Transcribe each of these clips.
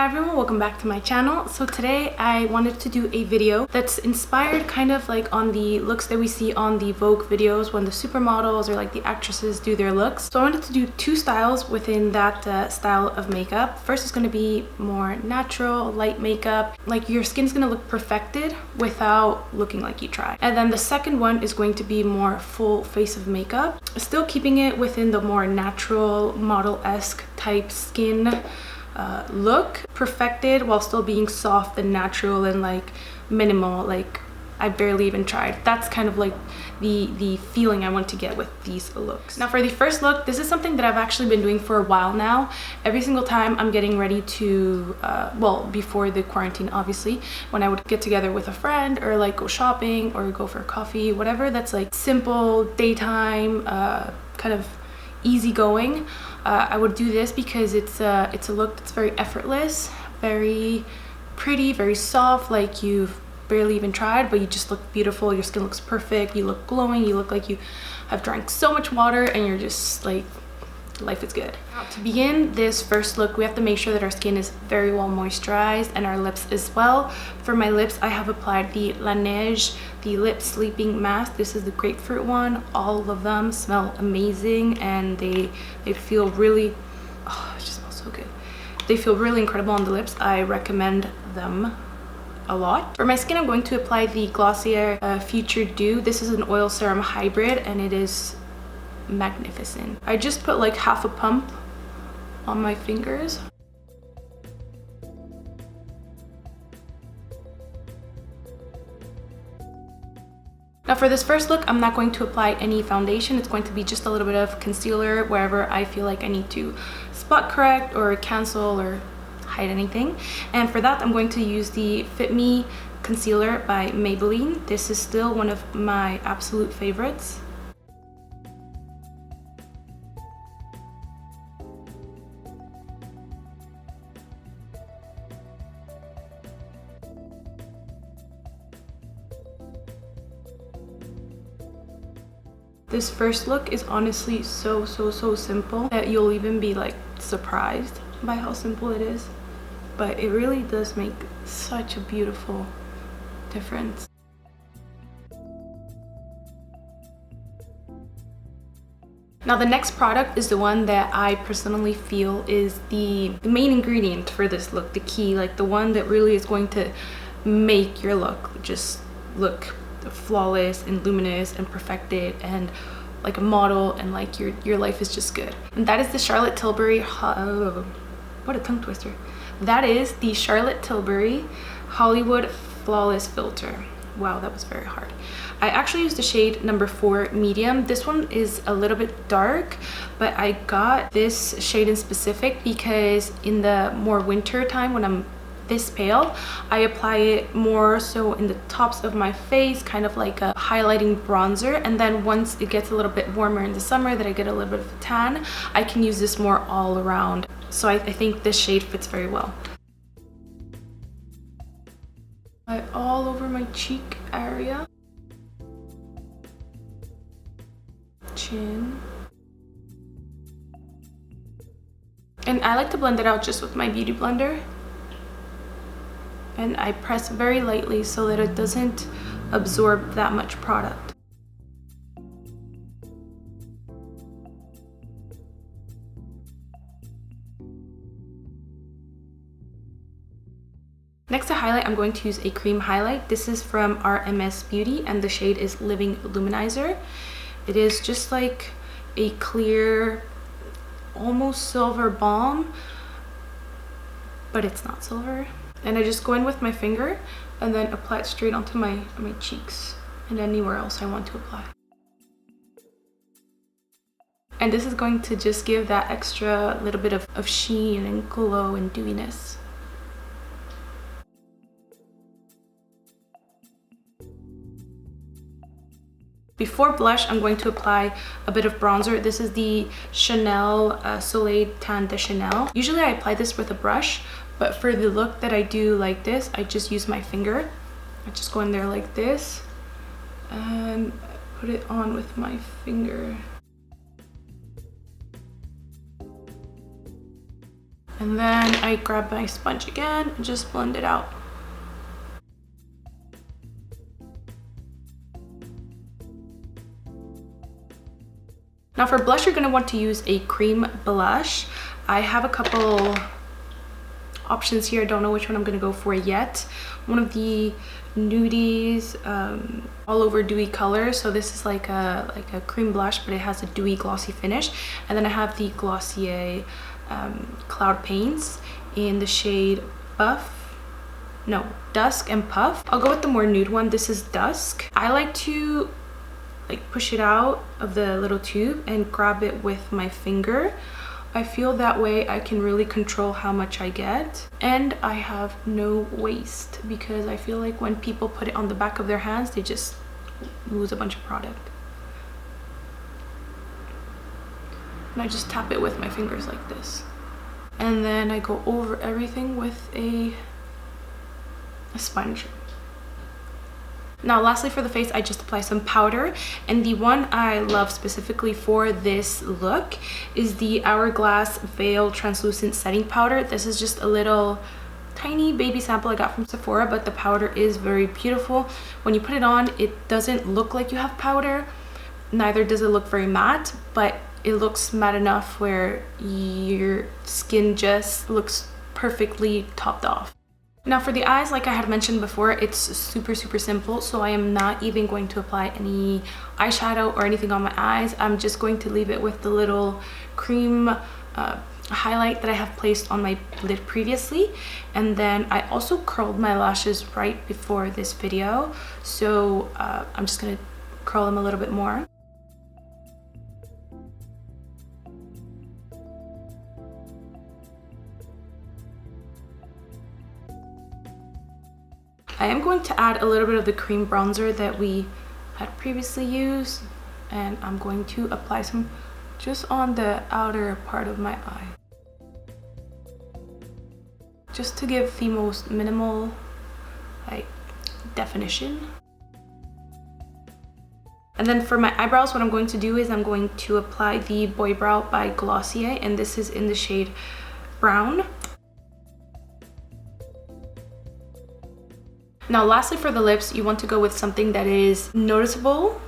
everyone, welcome back to my channel. So today I wanted to do a video that's inspired kind of like on the looks that we see on the Vogue videos when the supermodels or like the actresses do their looks. So I wanted to do two styles within that style of makeup. First is going to be more natural, light makeup, like your skin's going to look perfected without looking like you tried. And then the second one is going to be more full face of makeup, still keeping it within the more natural model-esque type skin look, perfected while still being soft and natural and like minimal, like I barely even tried. That's kind of like the feeling I want to get with these looks. Now for the first look, this is something that I've actually been doing for a while now. Every single time I'm getting ready to well, before the quarantine obviously, when I would get together with a friend or like go shopping or go for coffee, whatever that's like simple daytime kind of easygoing, I would do this because it's a look that's very effortless, very pretty, very soft, like you've barely even tried, but you just look beautiful. Your skin looks perfect, you look glowing, you look like you have drank so much water and you're just like, life is good. Now, to begin this first look, we have to make sure that our skin is very well moisturized and our lips as well. For my lips, I have applied the Laneige, the lip sleeping mask. This is the grapefruit one. All of them smell amazing and they feel really, oh, it just smells so good. They feel really incredible on the lips. I recommend them a lot. For my skin, I'm going to apply the Glossier Future Dew. This is an oil serum hybrid and it is magnificent. I just put like half a pump on my fingers. Now for this first look, I'm not going to apply any foundation. It's going to be just a little bit of concealer wherever I feel like I need to spot correct or cancel or hide anything. And for that, I'm going to use the Fit Me Concealer by Maybelline. This is still one of my absolute favorites. This first look is honestly so simple that you'll even be like surprised by how simple it is, but it really does make such a beautiful difference. Now the next product is the one that I personally feel is the main ingredient for this look, the key, like the one that really is going to make your look just look flawless and luminous and perfected and like a model, and like your life is just good. And that is the Charlotte Tilbury, what a tongue twister. That is the Charlotte Tilbury Hollywood Flawless Filter. Wow, that was very hard. I actually used the shade number 4 medium. This one is a little bit dark, but I got this shade in specific because in the more winter time when I'm this pale, I apply it more so in the tops of my face, kind of like a highlighting bronzer, and then once it gets a little bit warmer in the summer that I get a little bit of a tan, I can use this more all around. So I think this shade fits very well. All over my cheek area, chin, and I like to blend it out just with my beauty blender. And I press very lightly so that it doesn't absorb that much product. Next to highlight, I'm going to use a cream highlight. This is from RMS Beauty and the shade is Living Luminizer. It is just like a clear, almost silver balm, but it's not silver. And I just go in with my finger and then apply it straight onto my cheeks and anywhere else I want to apply. And this is going to just give that extra little bit of sheen and glow and dewiness. Before blush, I'm going to apply a bit of bronzer. This is the Chanel Soleil Tan de Chanel. Usually I apply this with a brush, but for the look that I do like this, I just use my finger. I just go in there like this and put it on with my finger. And then I grab my sponge again and just blend it out. Now for blush, you're gonna want to use a cream blush. I have a couple options here. I don't know which one I'm gonna go for yet. One of the nudies, all over dewy color. So this is like a cream blush, but it has a dewy glossy finish. And then I have the Glossier Cloud Paints in the shade Dusk and Puff. I'll go with the more nude one. This is Dusk. I like to like push it out of the little tube and grab it with my finger. I feel that way I can really control how much I get, and I have no waste, because I feel like when people put it on the back of their hands, they just lose a bunch of product. And I just tap it with my fingers like this, and then I go over everything with a sponge. Now lastly, for the face, I just apply some powder, and the one I love specifically for this look is the Hourglass Veil Translucent Setting Powder. This is just a little tiny baby sample I got from Sephora, but the powder is very beautiful. When you put it on, it doesn't look like you have powder, neither does it look very matte, but it looks matte enough where your skin just looks perfectly topped off. Now for the eyes, like I had mentioned before, it's super simple, so I am not even going to apply any eyeshadow or anything on my eyes. I'm just going to leave it with the little cream highlight that I have placed on my lid previously. And then I also curled my lashes right before this video, so I'm just gonna curl them a little bit more. I am going to add a little bit of the cream bronzer that we had previously used, and I'm going to apply some just on the outer part of my eye, just to give the most minimal like definition. And then for my eyebrows, what I'm going to do is I'm going to apply the Boybrow by Glossier, and this is in the shade Brown. Now lastly, for the lips, you want to go with something that is noticeable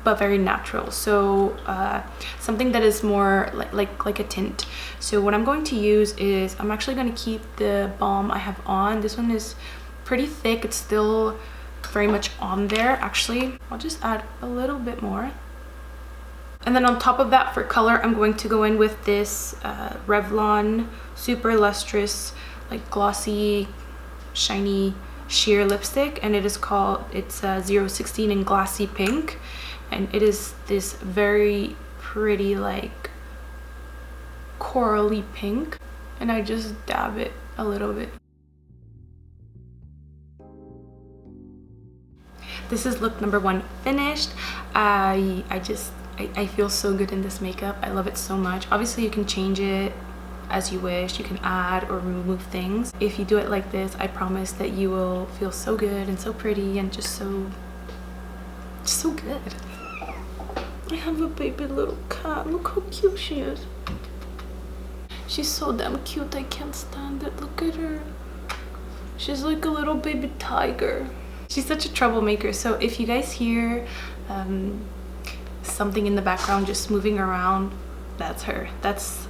but very natural, so something that is more like a tint. So what I'm going to use is, I'm actually going to keep the balm I have on. This one is pretty thick, it's still very much on there. Actually, I'll just add a little bit more. And then on top of that, for color, I'm going to go in with this Revlon super lustrous, like glossy, shiny sheer lipstick, and it is called, it's 016 in Glassy Pink, and it is this very pretty like corally pink, and I just dab it a little bit. This is look number 1 finished. I feel so good in this makeup. I love it so much. Obviously you can change it as you wish, you can add or remove things. If you do it like this, I promise that you will feel so good and so pretty and just so good. I have a baby little cat. Look how cute she is. She's so damn cute, I can't stand it. Look at her. She's like a little baby tiger. She's such a troublemaker, so if you guys hear something in the background just moving around, that's her. That's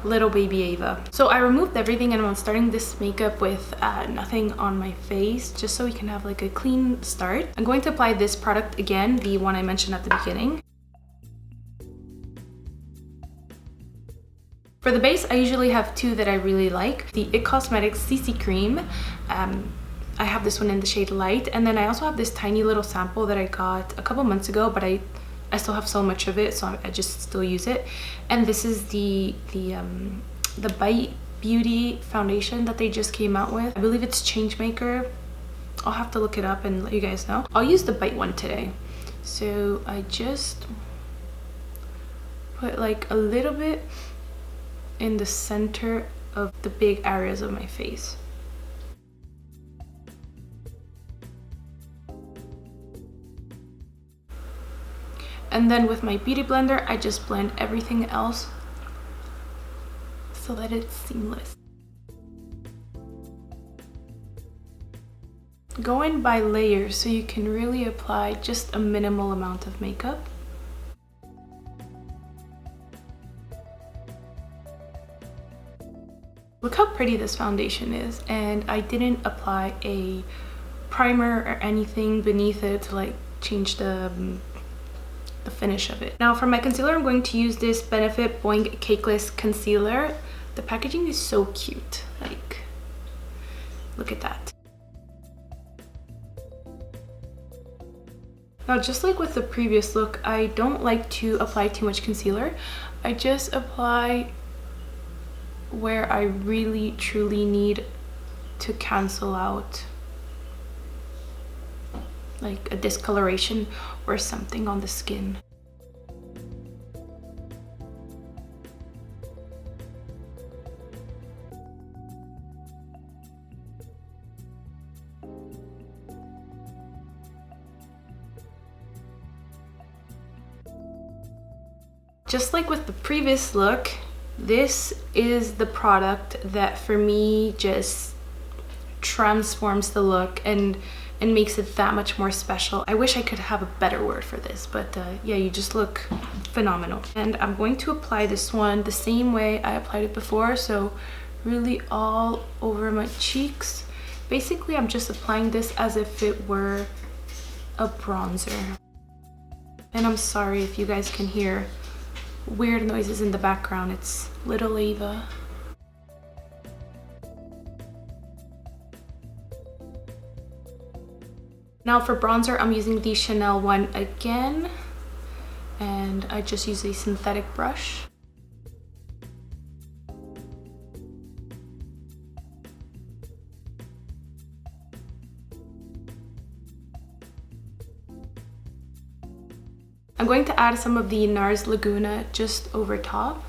little baby Ava. So I removed everything, and I'm starting this makeup with nothing on my face, just so we can have like a clean start. I'm going to apply this product again, the one I mentioned at the beginning. For the base, I usually have two that I really like. The IT Cosmetics CC Cream. I have this one in the shade Light, and then I also have this tiny little sample that I got a couple months ago, but I still have so much of it, so I just still use it. And this is the Bite Beauty foundation that they just came out with. I believe it's Changemaker. I'll have to look it up and let you guys know. I'll use the Bite one today. So I just put like a little bit in the center of the big areas of my face. And then with my beauty blender, I just blend everything else so that it's seamless. Go in by layers so you can really apply just a minimal amount of makeup. Look how pretty this foundation is, and I didn't apply a primer or anything beneath it to like change the finish of it. Now for my concealer, I'm going to use this Benefit Boi-ing Cakeless concealer. The packaging is so cute, like look at that. Now just like with the previous look, I don't like to apply too much concealer. I just apply where I really truly need to cancel out like a discoloration or something on the skin. Just like with the previous look, this is the product that for me just transforms the look and makes it that much more special. I wish I could have a better word for this, but yeah, you just look phenomenal. And I'm going to apply this one the same way I applied it before, so really all over my cheeks. Basically, I'm just applying this as if it were a bronzer. And I'm sorry if you guys can hear weird noises in the background. It's little Ava. Now for bronzer, I'm using the Chanel one again, and I just use a synthetic brush. I'm going to add some of the NARS Laguna just over top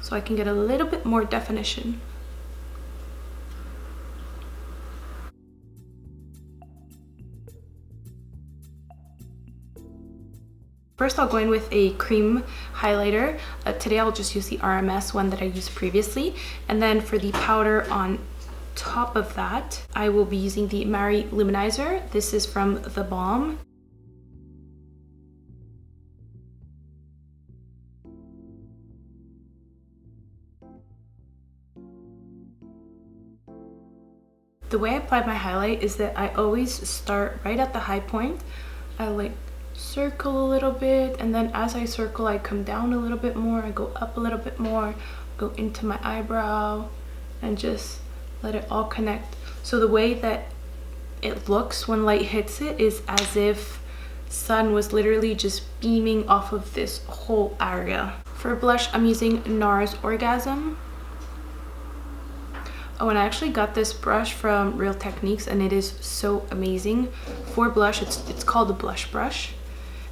so I can get a little bit more definition. First, I'll go in with a cream highlighter. Today I'll just use the RMS one that I used previously. And then for the powder on top of that, I will be using the Marie Luminizer. This is from the Balm. The way I apply my highlight is that I always start right at the high point. I like circle a little bit, and then as I circle, I come down a little bit more, I go up a little bit more, go into my eyebrow, and just let it all connect. So the way that it looks when light hits it is as if sun was literally just beaming off of this whole area. For blush, I'm using NARS Orgasm. Oh, and I actually got this brush from Real Techniques, and it is so amazing. For blush, it's called the blush brush,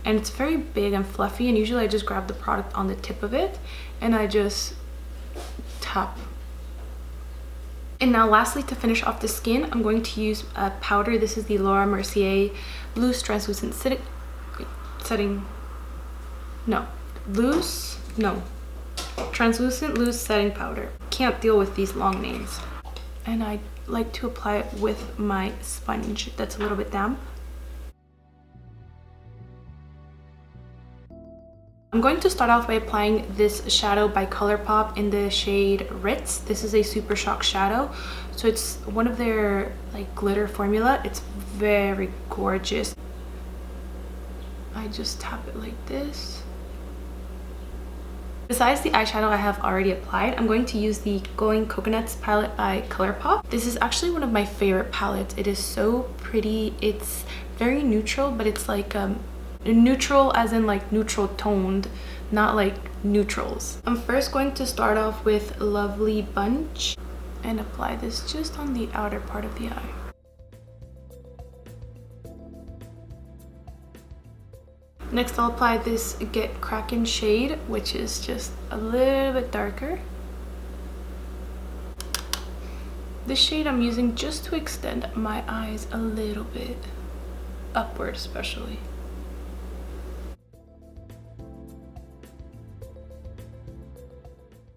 and it's very big and fluffy, and usually I just grab the product on the tip of it and I just tap. And now lastly, to finish off the skin, I'm going to use a powder. This is the Laura Mercier Loose Translucent Translucent Loose Setting Powder. Can't deal with these long names. And I like to apply it with my sponge that's a little bit damp. I'm going to start off by applying this shadow by Colourpop in the shade Ritz. This is a Super Shock shadow. So it's one of their like glitter formula. It's very gorgeous. I just tap it like this. Besides the eyeshadow I have already applied, I'm going to use the Glowing Coconuts palette by Colourpop. This is actually one of my favorite palettes. It is so pretty. It's very neutral, but it's like neutral as in like neutral toned, not like neutrals. I'm first going to start off with Lovely Bunch and apply this just on the outer part of the eye. Next, I'll apply this Get Crackin' shade, which is just a little bit darker. This shade I'm using just to extend my eyes a little bit, upward especially.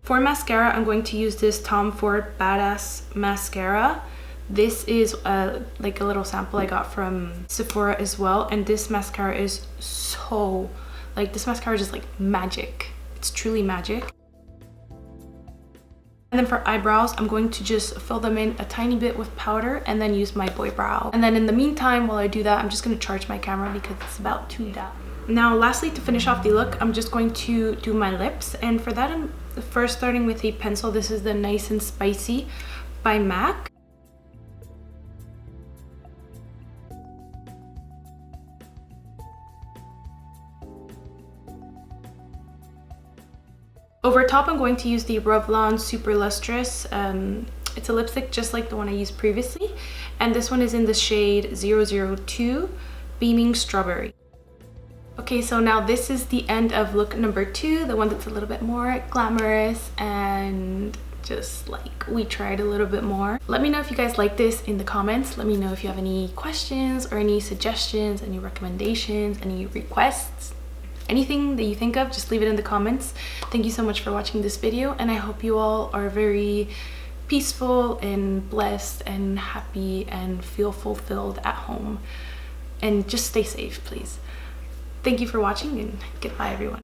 For mascara, I'm going to use this Tom Ford Badass Mascara. This is like a little sample I got from Sephora as well, and this mascara is so, like, this mascara is just like magic. It's truly magic. And then for eyebrows, I'm going to just fill them in a tiny bit with powder and then use my Boybrow. And then in the meantime, while I do that, I'm just going to charge my camera because it's about to die. Now lastly, to finish off the look, I'm just going to do my lips, and for that I'm first starting with a pencil. This is the Nice and Spicy by MAC. Over top, I'm going to use the Revlon Super Lustrous. It's a lipstick just like the one I used previously, and this one is in the shade 002 Beaming Strawberry. Okay, so now this is the end of look number 2, the one that's a little bit more glamorous and just like we tried a little bit more. Let me know if you guys like this in the comments. Let me know if you have any questions or any suggestions, any recommendations, any requests. Anything that you think of, just leave it in the comments. Thank you so much for watching this video, and I hope you all are very peaceful and blessed and happy and feel fulfilled at home. And just stay safe, please. Thank you for watching, and goodbye everyone.